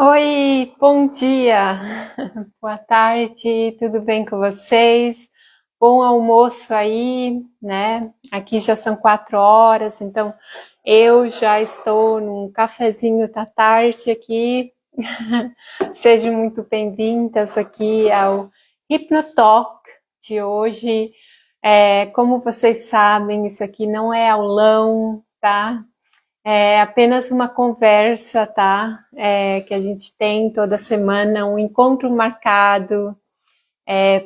Oi, bom dia, boa tarde, tudo bem com vocês? Bom almoço aí, né? Aqui já são 4 horas, então eu já estou num cafezinho da tarde aqui. Sejam muito bem-vindas aqui ao Hypnotalk de hoje. Como vocês sabem, isso aqui não é aulão, tá? É apenas uma conversa, tá? Que a gente tem toda semana, um encontro marcado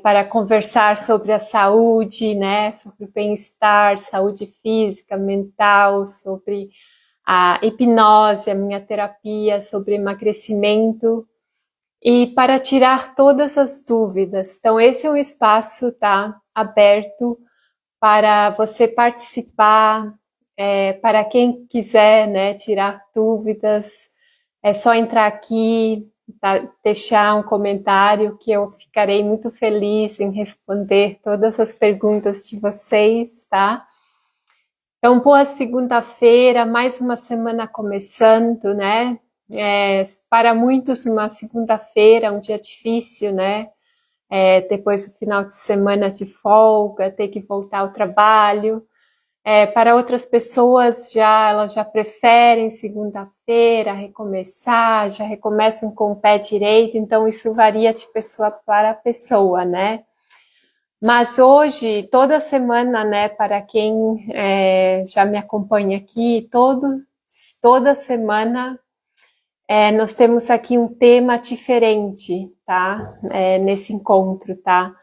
para conversar sobre a saúde, né? Sobre o bem-estar, saúde física, mental, sobre a hipnose, a minha terapia, sobre emagrecimento e para tirar todas as dúvidas. Então, esse é um espaço, tá? Aberto para você participar, para quem quiser, né, tirar dúvidas, é só entrar aqui, tá, deixar um comentário que eu ficarei muito feliz em responder todas as perguntas de vocês, tá? Então, boa segunda-feira, mais uma semana começando, né? Para muitos, uma segunda-feira, um dia difícil, né? Depois do final de semana de folga, ter que voltar ao trabalho. Para outras pessoas, elas já preferem segunda-feira recomeçar, já recomeçam com o pé direito, então isso varia de pessoa para pessoa, né? Mas hoje, toda semana, né, para quem já me acompanha aqui, toda semana nós temos aqui um tema diferente, tá? Nesse encontro, tá?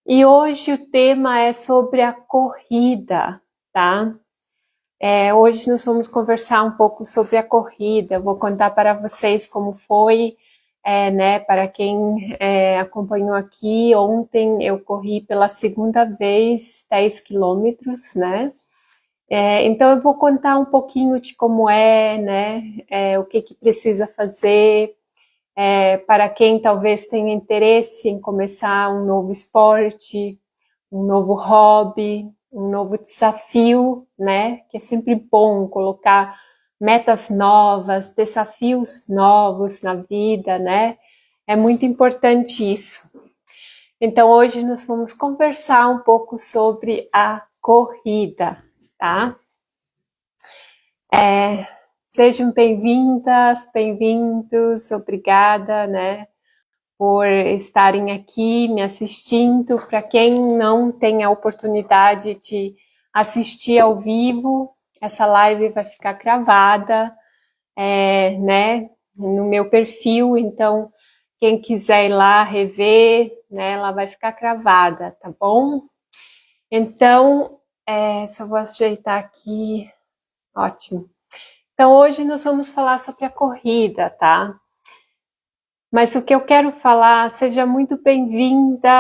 E hoje o tema é sobre a corrida, tá? Hoje nós vamos conversar um pouco sobre a corrida. Eu vou contar para vocês como foi, né? Para quem acompanhou aqui, ontem eu corri pela segunda vez 10 quilômetros, né? Então eu vou contar um pouquinho de como né? O que precisa fazer, para quem talvez tenha interesse em começar um novo esporte, um novo hobby, um novo desafio, né? Que é sempre bom colocar metas novas, desafios novos na vida, né? É muito importante isso. Então hoje nós vamos conversar um pouco sobre a corrida, tá? Sejam bem-vindas, bem-vindos, obrigada, né? Por estarem aqui me assistindo. Para quem não tem a oportunidade de assistir ao vivo, essa live vai ficar gravada, né, no meu perfil. Então, quem quiser ir lá rever, né, ela vai ficar gravada, tá bom? Então, só vou ajeitar aqui. Ótimo. Então, hoje nós vamos falar sobre a corrida, tá? Mas o que eu quero falar, seja muito bem-vinda,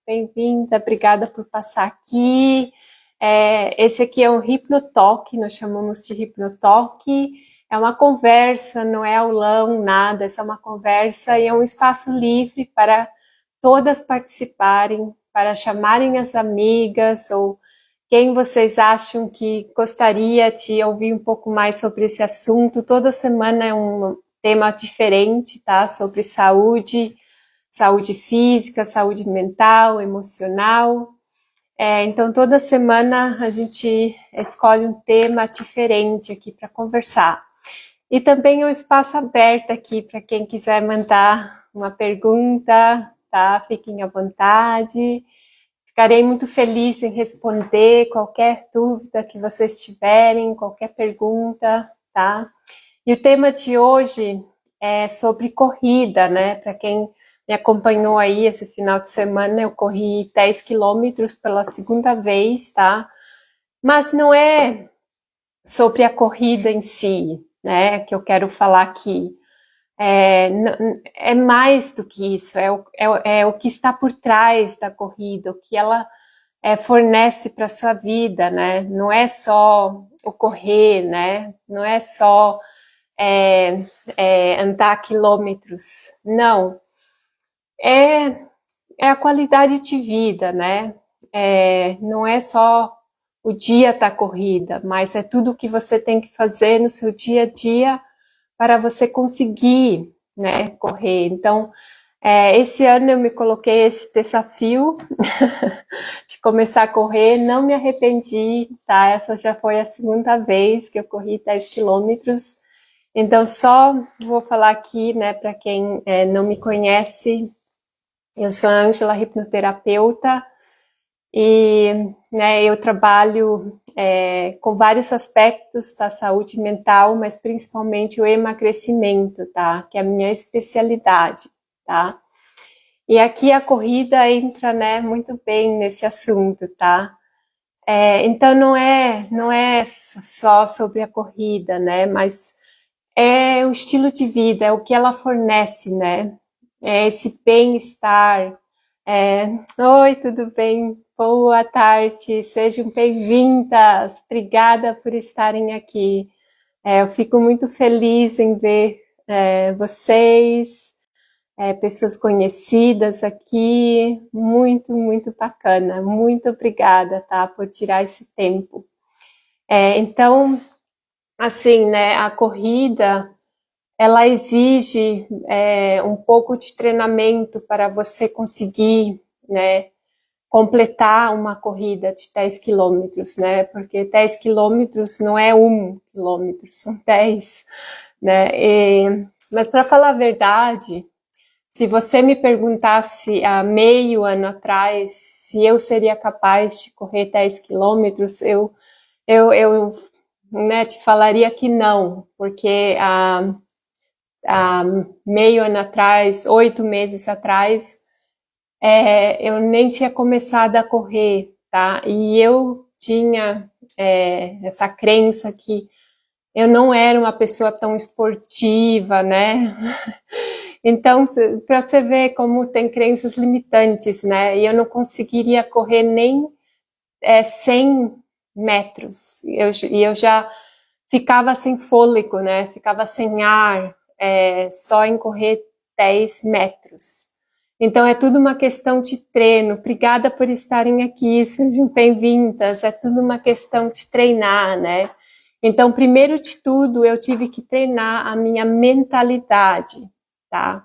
bem-vinda, obrigada por passar aqui. Esse aqui é um Hypnotalk, nós chamamos de Hypnotalk. É uma conversa, não é aulão, nada, é só uma conversa e é um espaço livre para todas participarem, para chamarem as amigas ou quem vocês acham que gostaria de ouvir um pouco mais sobre esse assunto. Toda semana é um tema diferente, tá? Sobre saúde, saúde física, saúde mental, emocional. Então, toda semana a gente escolhe um tema diferente aqui para conversar. E também é um espaço aberto aqui para quem quiser mandar uma pergunta, tá? Fiquem à vontade. Ficarei muito feliz em responder qualquer dúvida que vocês tiverem, qualquer pergunta, tá? E o tema de hoje é sobre corrida, né? Para quem me acompanhou aí esse final de semana, eu corri 10 quilômetros pela segunda vez, tá? Mas não é sobre a corrida em si, né? Que eu quero falar aqui. É mais do que isso, é o que está por trás da corrida, o que ela fornece para a sua vida, né? Não é só o correr, né? Não é só andar quilômetros, não. É a qualidade de vida, né? Não é só o dia da corrida, mas é tudo que você tem que fazer no seu dia a dia para você conseguir, né, correr. Então, esse ano eu me coloquei esse desafio de começar a correr, não me arrependi, tá? Essa já foi a segunda vez que eu corri 10 quilômetros. Então, só vou falar aqui, né, para quem não me conhece, eu sou a Ângela, hipnoterapeuta, e né, eu trabalho com vários aspectos da saúde mental, mas principalmente o emagrecimento, tá? Que é a minha especialidade, tá? E aqui a corrida entra, né, muito bem nesse assunto, tá? Então não é só sobre a corrida, né? Mas é o estilo de vida, é o que ela fornece, né? É esse bem-estar. Oi, tudo bem? Boa tarde, sejam bem-vindas. Obrigada por estarem aqui. Eu fico muito feliz em ver vocês, pessoas conhecidas aqui. Muito, muito bacana. Muito obrigada, tá, por tirar esse tempo. Então, assim, né, a corrida, ela exige um pouco de treinamento para você conseguir, né, completar uma corrida de 10 quilômetros, né, porque 10 quilômetros não é 1 quilômetro, são 10, né, mas para falar a verdade, se você me perguntasse há meio ano atrás se eu seria capaz de correr 10 quilômetros, eu né, te falaria que não, porque há meio ano atrás, 8 meses atrás, eu nem tinha começado a correr, tá? E eu tinha essa crença que eu não era uma pessoa tão esportiva, né? Então, para você ver como tem crenças limitantes, né? E eu não conseguiria correr nem 100 metros. E eu já ficava sem fôlego, né? Ficava sem ar, só em correr 10 metros. Então, é tudo uma questão de treino. Obrigada por estarem aqui, sejam bem-vindas. É tudo uma questão de treinar, né? Então, primeiro de tudo, eu tive que treinar a minha mentalidade, tá?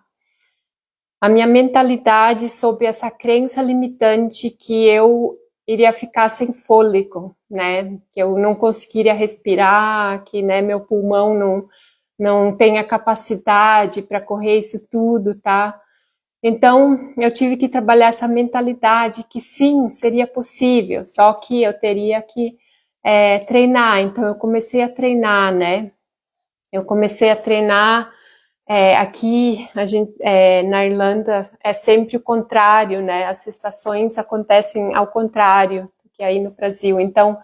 A minha mentalidade sobre essa crença limitante que eu iria ficar sem fôlego, né? Que eu não conseguiria respirar, que, né, meu pulmão não tem a capacidade para correr isso tudo, tá? Então, eu tive que trabalhar essa mentalidade que sim, seria possível, só que eu teria que treinar. Então, eu comecei a treinar, né? Eu comecei a treinar. Aqui, na Irlanda, é sempre o contrário, né? As estações acontecem ao contrário do que aí no Brasil. Então,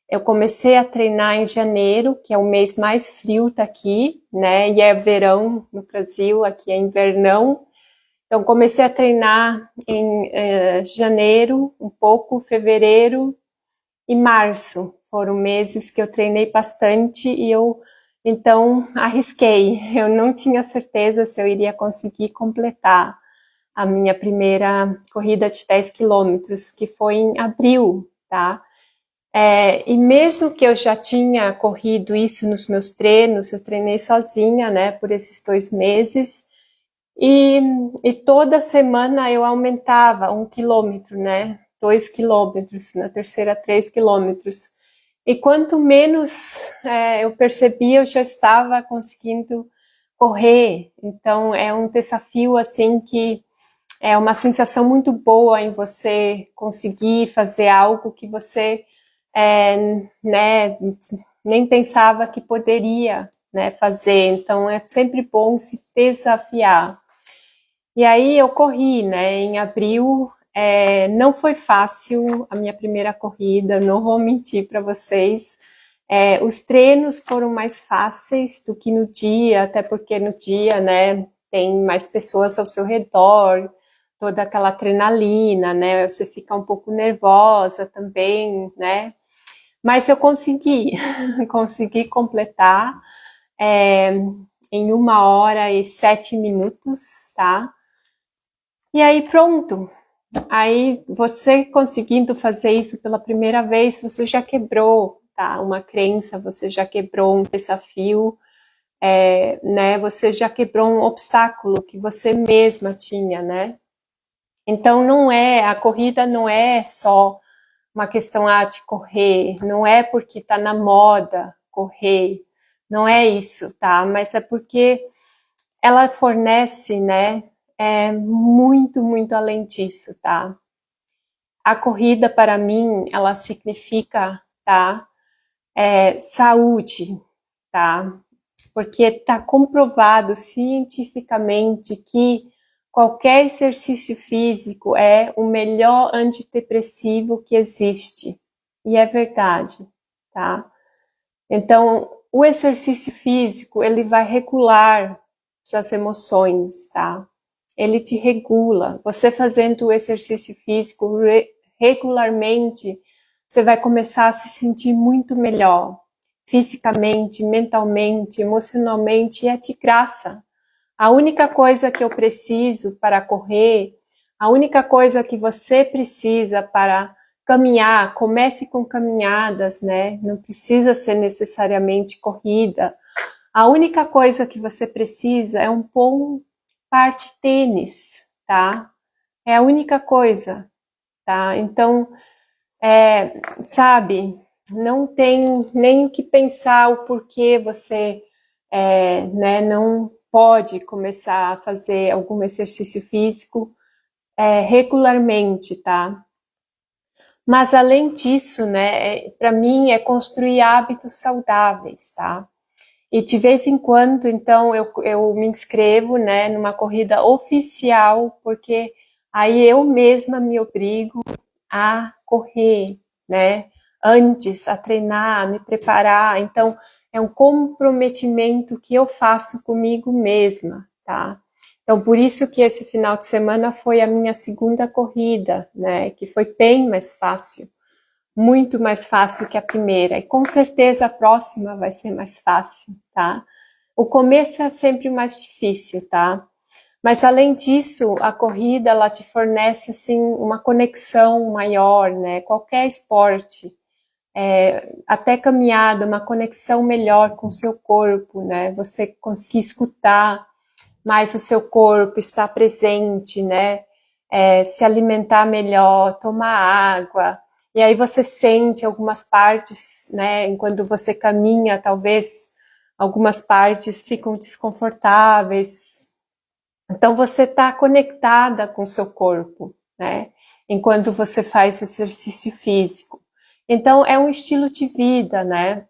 eu comecei a treinar em janeiro, que é o mês mais frio daqui, né? E é verão no Brasil, aqui é invernão. Então, comecei a treinar em janeiro, um pouco, fevereiro e março. Foram meses que eu treinei bastante e eu, então, arrisquei. Eu não tinha certeza se eu iria conseguir completar a minha primeira corrida de 10 quilômetros, que foi em abril, tá? E mesmo que eu já tinha corrido isso nos meus treinos, eu treinei sozinha, né, por esses 2 meses, e toda semana eu aumentava 1 quilômetro, né? 2 quilômetros, na terceira 3 quilômetros. E quanto menos eu percebia, eu já estava conseguindo correr. Então é um desafio assim que é uma sensação muito boa em você conseguir fazer algo que você né, nem pensava que poderia, né, fazer. Então é sempre bom se desafiar. E aí eu corri, né, em abril, não foi fácil a minha primeira corrida, não vou mentir para vocês. Os treinos foram mais fáceis do que no dia, até porque no dia, né, tem mais pessoas ao seu redor, toda aquela adrenalina, né, você fica um pouco nervosa também, né, mas eu consegui, consegui completar em 1 hora e 7 minutos, tá? E aí pronto, aí você conseguindo fazer isso pela primeira vez, você já quebrou, tá? Uma crença, você já quebrou um desafio, né, você já quebrou um obstáculo que você mesma tinha, né? Então a corrida não é só uma questão de correr, não é porque tá na moda correr, não é isso, tá? Mas é porque ela fornece, né, muito, muito além disso, tá? A corrida, para mim, ela significa, tá, saúde, tá? Porque está comprovado cientificamente que qualquer exercício físico é o melhor antidepressivo que existe. E é verdade, tá? Então, o exercício físico, ele vai regular suas emoções, tá? Ele te regula. Você fazendo o exercício físico regularmente, você vai começar a se sentir muito melhor, fisicamente, mentalmente, emocionalmente, e é de graça. A única coisa que eu preciso para correr, a única coisa que você precisa para caminhar, comece com caminhadas, né? Não precisa ser necessariamente corrida. A única coisa que você precisa é um bom par de tênis, tá? É a única coisa, tá? Então, sabe, não tem nem o que pensar o porquê você, né, não pode começar a fazer algum exercício físico regularmente, tá? Mas além disso, né, para mim é construir hábitos saudáveis, tá? E de vez em quando, então, eu me inscrevo, né, numa corrida oficial, porque aí eu mesma me obrigo a correr, né, antes, a treinar, a me preparar. Então, é um comprometimento que eu faço comigo mesma, tá? Então, por isso que esse final de semana foi a minha segunda corrida, né, que foi bem mais fácil, muito mais fácil que a primeira, e com certeza a próxima vai ser mais fácil, tá? O começo é sempre mais difícil, tá? Mas além disso, a corrida ela te fornece assim uma conexão maior, né? Qualquer esporte, até caminhada, uma conexão melhor com o seu corpo, né? Você conseguir escutar mais o seu corpo, estar presente, né? Se alimentar melhor, tomar água. E aí você sente algumas partes, né? Enquanto você caminha, talvez algumas partes ficam desconfortáveis. Então você está conectada com o seu corpo, né? Enquanto você faz exercício físico. Então é um estilo de vida, né?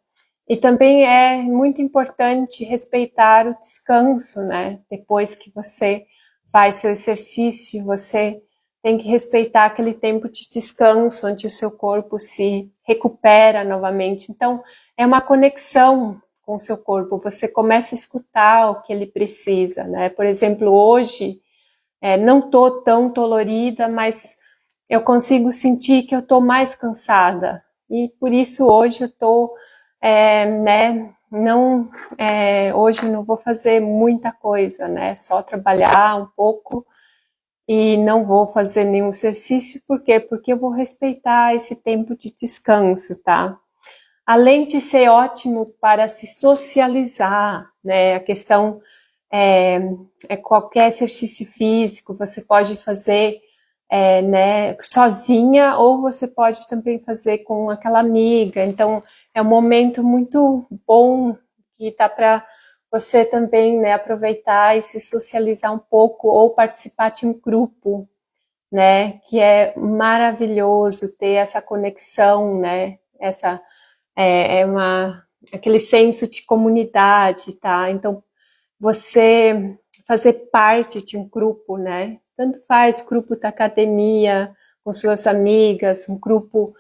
E também é muito importante respeitar o descanso, né? Depois que você faz seu exercício, você tem que respeitar aquele tempo de descanso, onde o seu corpo se recupera novamente. Então, é uma conexão com o seu corpo. Você começa a escutar o que ele precisa, né? Por exemplo, hoje, não estou tão dolorida, mas eu consigo sentir que eu estou mais cansada. E por isso hoje eu estou né, não, hoje não vou fazer muita coisa, né, só trabalhar um pouco e não vou fazer nenhum exercício, por quê? Porque eu vou respeitar esse tempo de descanso, tá? Além de ser ótimo para se socializar, né, a questão qualquer exercício físico, você pode fazer né, sozinha, ou você pode também fazer com aquela amiga. Então, é um momento muito bom que tá para você também, né, aproveitar e se socializar um pouco, ou participar de um grupo, né, que é maravilhoso ter essa conexão, né, essa aquele senso de comunidade, tá? Então, você fazer parte de um grupo, né? Tanto faz grupo da academia, com suas amigas, um grupo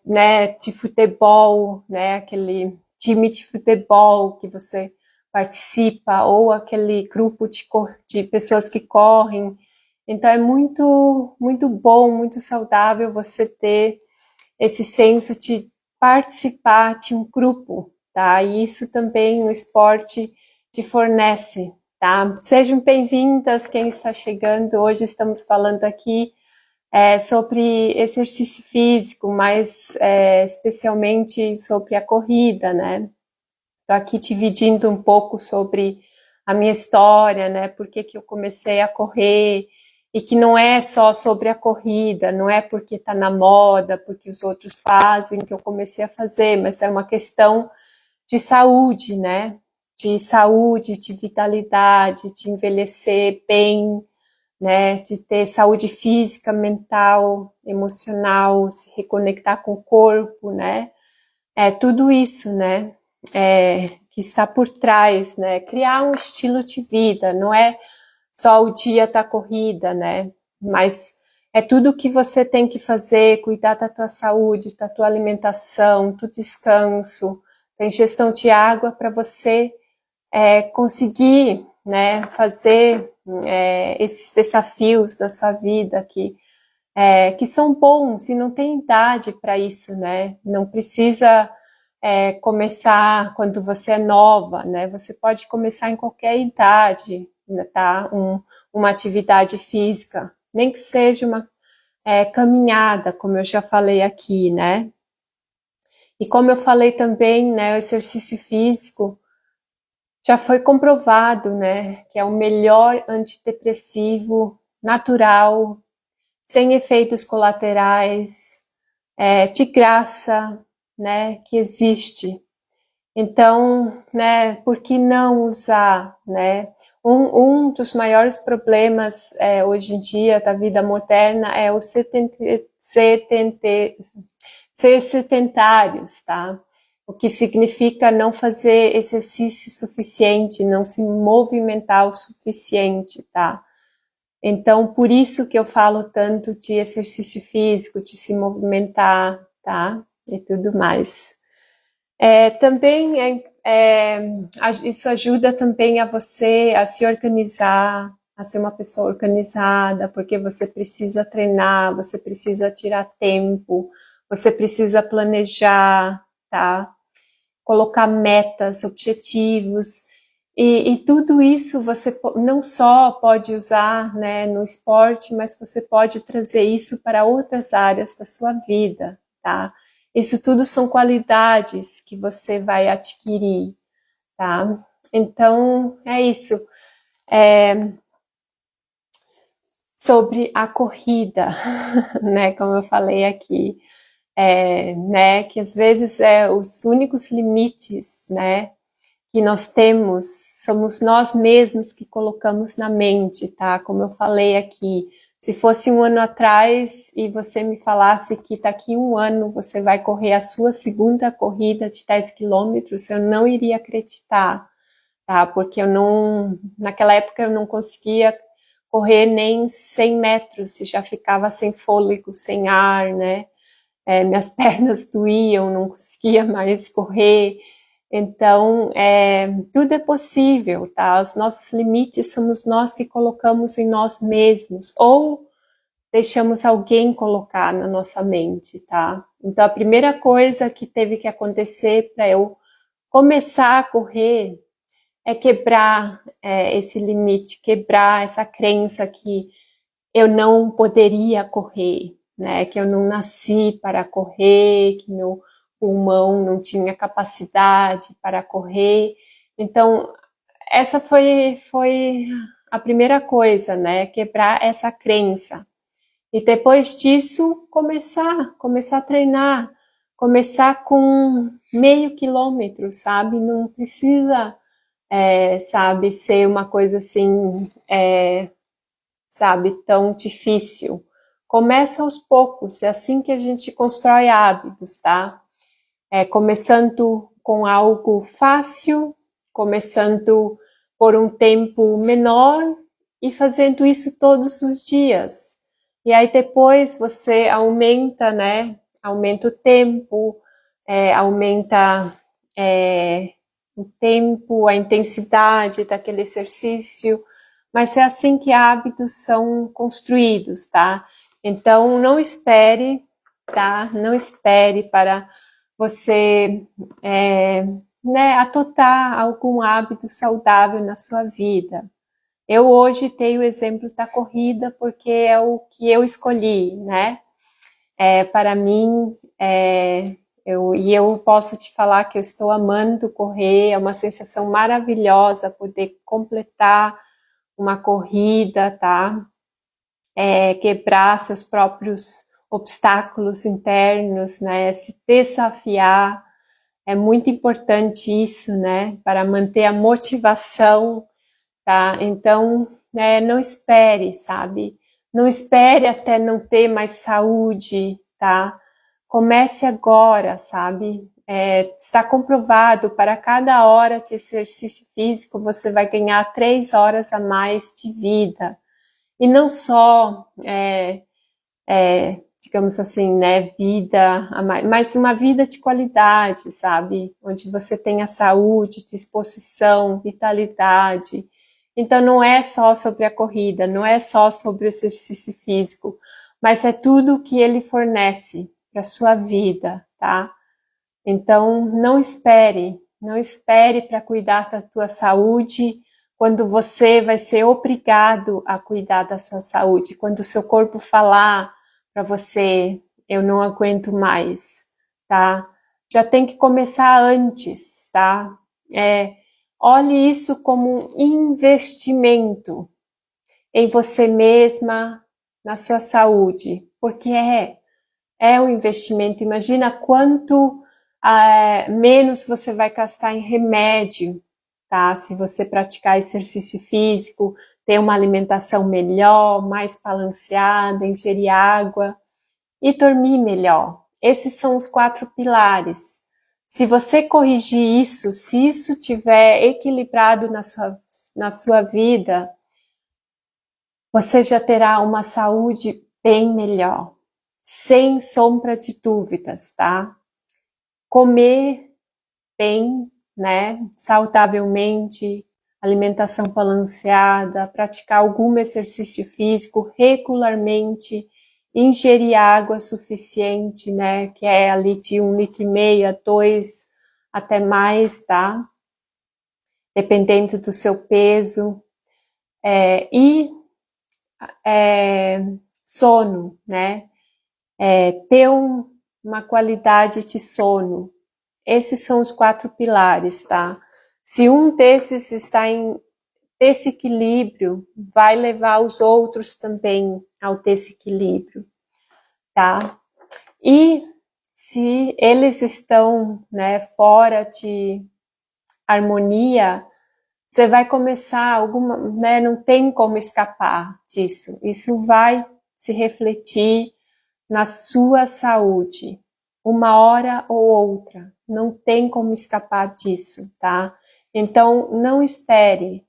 né, de futebol, né? Aquele time de futebol que você participa, ou aquele grupo de pessoas que correm. Então é muito, muito bom, muito saudável você ter esse senso de participar de um grupo, tá? E isso também no esporte te fornece, tá? Sejam bem-vindas quem está chegando. Hoje estamos falando aqui sobre exercício físico, mas especialmente sobre a corrida, né? Estou aqui dividindo um pouco sobre a minha história, né? Por que eu comecei a correr, e que não é só sobre a corrida, não é porque está na moda, porque os outros fazem que eu comecei a fazer, mas é uma questão de saúde, né? De saúde, de vitalidade, de envelhecer bem, né? De ter saúde física, mental, emocional, se reconectar com o corpo, né? É tudo isso, né? Que está por trás, né? Criar um estilo de vida, não é só o dia da corrida, né? Mas é tudo que você tem que fazer, cuidar da tua saúde, da tua alimentação, do descanso, da ingestão de água para você conseguir, né, fazer esses desafios da sua vida que são bons e não tem idade para isso, né? Não precisa começar quando você é nova, né? Você pode começar em qualquer idade, né, tá? Uma atividade física, nem que seja uma caminhada, como eu já falei aqui, né? E como eu falei também, né, o exercício físico já foi comprovado, né, que é o melhor antidepressivo natural, sem efeitos colaterais, de graça, né, que existe. Então, né, por que não usar, né? Um dos maiores problemas hoje em dia da vida moderna é o ser sedentários, tá? O que significa não fazer exercício suficiente, não se movimentar o suficiente, tá? Então, por isso que eu falo tanto de exercício físico, de se movimentar, tá? E tudo mais. Também isso ajuda também a você a se organizar, a ser uma pessoa organizada, porque você precisa treinar, você precisa tirar tempo, você precisa planejar, tá? Colocar metas, objetivos, e tudo isso você não só pode usar, né, no esporte, mas você pode trazer isso para outras áreas da sua vida, tá? Isso tudo são qualidades que você vai adquirir, tá? Então, é isso. Sobre a corrida, né, como eu falei aqui, né, que às vezes os únicos limites, né, que nós temos, somos nós mesmos que colocamos na mente, tá? Como eu falei aqui, se fosse um ano atrás e você me falasse que daqui a um ano você vai correr a sua segunda corrida de 10 quilômetros, eu não iria acreditar, tá? Porque naquela época eu não conseguia correr nem 100 metros, e já ficava sem fôlego, sem ar, né? Minhas pernas doíam, não conseguia mais correr. Então, tudo é possível, tá? Os nossos limites somos nós que colocamos em nós mesmos, ou deixamos alguém colocar na nossa mente, tá? Então, a primeira coisa que teve que acontecer para eu começar a correr é quebrar esse limite, quebrar essa crença que eu não poderia correr, né? Que eu não nasci para correr, que meu pulmão não tinha capacidade para correr. Então, essa foi a primeira coisa, né? Quebrar essa crença. E depois disso, começar a treinar, começar com meio quilômetro, sabe? Não precisa, sabe, ser uma coisa assim, sabe, tão difícil. Começa aos poucos, é assim que a gente constrói hábitos, tá? Começando com algo fácil, começando por um tempo menor e fazendo isso todos os dias. E aí depois você aumenta, né? Aumenta o tempo, aumenta o tempo, a intensidade daquele exercício, mas é assim que hábitos são construídos, tá? Então, não espere, tá? Não espere para você, né, adotar algum hábito saudável na sua vida. Eu hoje tenho o exemplo da corrida porque é o que eu escolhi, né? Para mim, E eu posso te falar que eu estou amando correr, é uma sensação maravilhosa poder completar uma corrida, tá? Quebrar seus próprios obstáculos internos, né? Se desafiar, é muito importante isso, né? Para manter a motivação, tá? Então, né, não espere, sabe? Não espere até não ter mais saúde, tá? Comece agora, sabe? Está comprovado, para cada hora de exercício físico, você vai ganhar 3 horas a mais de vida. E não só, digamos assim, né, vida, mas uma vida de qualidade, sabe? Onde você tenha saúde, disposição, vitalidade. Então não é só sobre a corrida, não é só sobre o exercício físico, mas é tudo que ele fornece para a sua vida, tá? Então não espere para cuidar da tua saúde quando você vai ser obrigado a cuidar da sua saúde, quando o seu corpo falar para você, eu não aguento mais, tá? Já tem que começar antes, tá? Olhe isso como um investimento em você mesma, na sua saúde, porque é um investimento. Imagina quanto menos você vai gastar em remédio, tá? Se você praticar exercício físico, ter uma alimentação melhor, mais balanceada, ingerir água e dormir melhor. Esses são os 4 pilares. Se você corrigir isso, se isso estiver equilibrado na sua vida, você já terá uma saúde bem melhor, sem sombra de dúvidas, tá? Comer bem, né, saudavelmente, alimentação balanceada, praticar algum exercício físico regularmente, ingerir água suficiente, né, que é ali de 1,5 litro a 2, até mais, tá? Dependendo do seu peso. Sono, né? Ter uma qualidade de sono. Esses são os 4 pilares, tá? Se um desses está em desequilíbrio, vai levar os outros também ao desequilíbrio, tá? E se eles estão, né, fora de harmonia, você vai começar né, não tem como escapar disso. Isso vai se refletir na sua saúde, uma hora ou outra. Não tem como escapar disso, tá? Então, não espere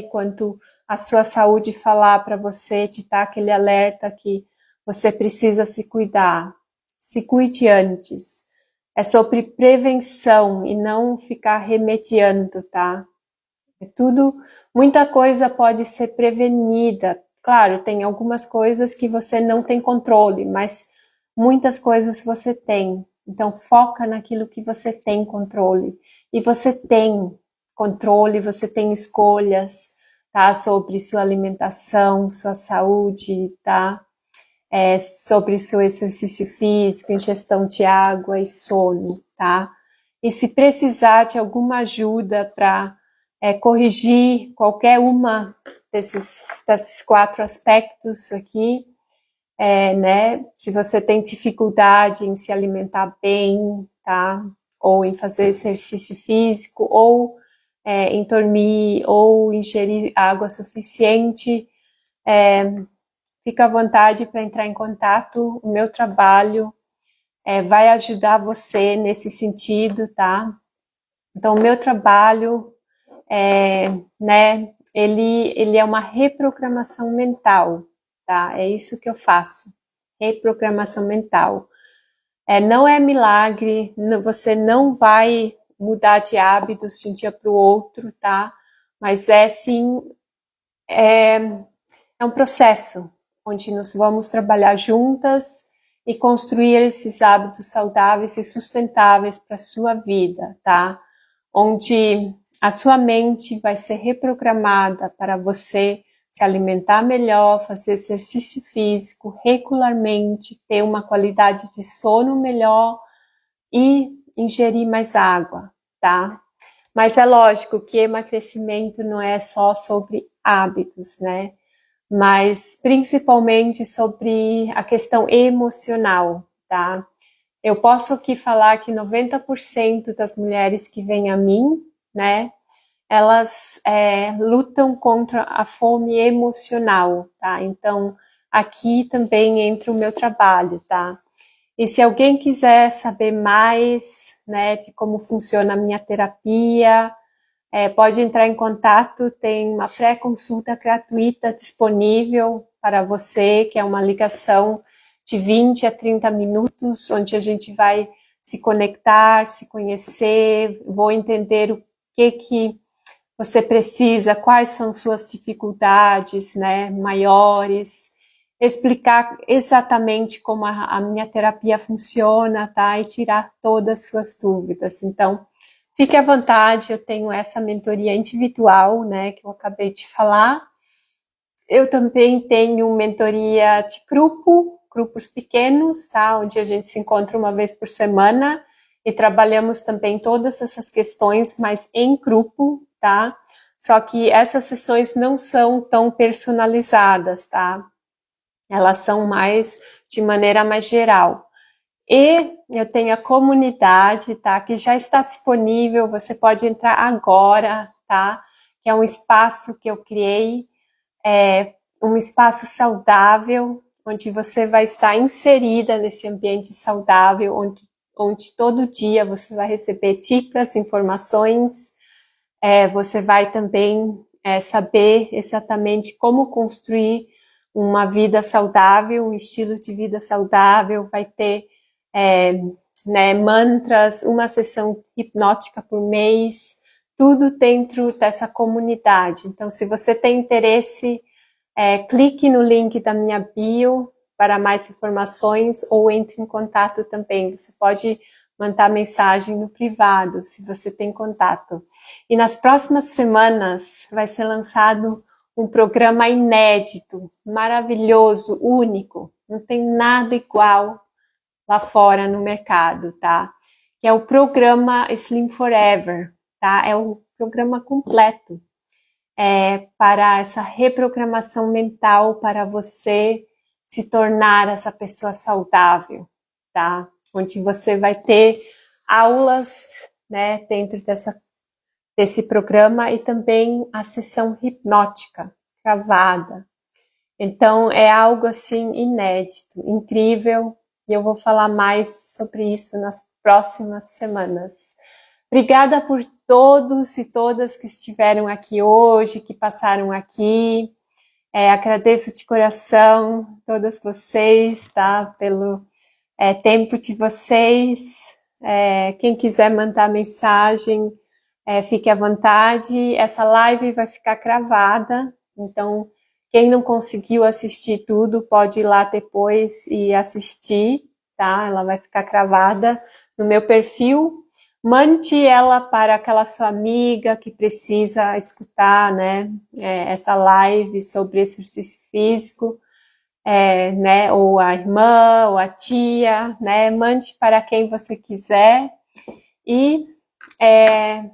quando a sua saúde falar para você, te dar aquele alerta que você precisa se cuidar. Se cuide antes. É sobre prevenção e não ficar remediando, tá? Muita coisa pode ser prevenida. Claro, tem algumas coisas que você não tem controle, mas muitas coisas você tem. Então, foca naquilo que você tem controle. E você tem controle, você tem escolhas, tá? Sobre sua alimentação, sua saúde, tá? Sobre o seu exercício físico, ingestão de água e sono, tá? E se precisar de alguma ajuda para corrigir qualquer uma desses 4 aspectos aqui, né? Se você tem dificuldade em se alimentar bem, tá? Ou em fazer exercício físico, ou em dormir, ou ingerir água suficiente, fica à vontade para entrar em contato. O meu trabalho vai ajudar você nesse sentido, tá? Então, o meu trabalho né, ele é uma reprogramação mental, tá? É isso que eu faço, reprogramação mental. Não é milagre, você não vai mudar de hábitos de um dia para o outro, tá? Mas sim, é um processo onde nós vamos trabalhar juntas e construir esses hábitos saudáveis e sustentáveis para a sua vida, tá? Onde a sua mente vai ser reprogramada para você se alimentar melhor, fazer exercício físico regularmente, ter uma qualidade de sono melhor, e ingerir mais água, tá? Mas é lógico que emagrecimento não é só sobre hábitos, né? Mas principalmente sobre a questão emocional, tá? Eu posso aqui falar que 90% das mulheres que vêm a mim, né, elas lutam contra a fome emocional, tá? Então, aqui também entra o meu trabalho, tá? E se alguém quiser saber mais, né, de como funciona a minha terapia, pode entrar em contato, tem uma pré-consulta gratuita disponível para você, que é uma ligação de 20 a 30 minutos, onde a gente vai se conectar, se conhecer, vou entender o que você precisa, quais são suas dificuldades, né, maiores, explicar exatamente como a minha terapia funciona, tá, e tirar todas as suas dúvidas. Então, fique à vontade, eu tenho essa mentoria individual, né, que eu acabei de falar. Eu também tenho mentoria de grupos pequenos, tá, onde a gente se encontra uma vez por semana e trabalhamos também todas essas questões, mas em grupo, tá? Só que essas sessões não são tão personalizadas, tá? Elas são mais de maneira mais geral. E eu tenho a comunidade, tá? Que já está disponível, você pode entrar agora, tá? Que é um espaço que eu criei, um espaço saudável, onde você vai estar inserida nesse ambiente saudável, onde todo dia você vai receber dicas, informações, você vai também saber exatamente como construir uma vida saudável, um estilo de vida saudável, vai ter né, mantras, uma sessão hipnótica por mês, tudo dentro dessa comunidade. Então, se você tem interesse, clique no link da minha bio para mais informações ou entre em contato também. Você pode mandar mensagem no privado, se você tem contato. E nas próximas semanas vai ser lançado um programa inédito, maravilhoso, único. Não tem nada igual lá fora no mercado, tá? Que é o programa Slim Forever, tá? É o programa completo para essa reprogramação mental, para você se tornar essa pessoa saudável, tá? Onde você vai ter aulas, né, dentro desse programa e também a sessão hipnótica gravada. Então, é algo assim inédito, incrível, e eu vou falar mais sobre isso nas próximas semanas. Obrigada por todos e todas que estiveram aqui hoje, que passaram aqui. Agradeço de coração todas vocês, tá? Pelo tempo de vocês. Quem quiser mandar mensagem, fique à vontade. Essa live vai ficar gravada, então quem não conseguiu assistir tudo pode ir lá depois e assistir, tá? Ela vai ficar gravada no meu perfil. Mande ela para aquela sua amiga que precisa escutar, né, essa live sobre exercício físico, né, ou a irmã, ou a tia, né, mande para quem você quiser. E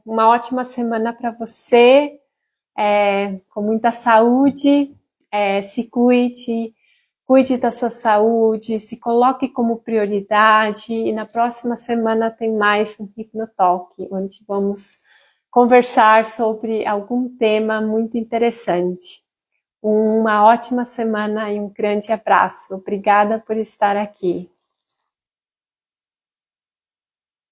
uma ótima semana para você, com muita saúde, se cuide, cuide da sua saúde, se coloque como prioridade e na próxima semana tem mais um Hipnotalk, onde vamos conversar sobre algum tema muito interessante. Uma ótima semana e um grande abraço. Obrigada por estar aqui.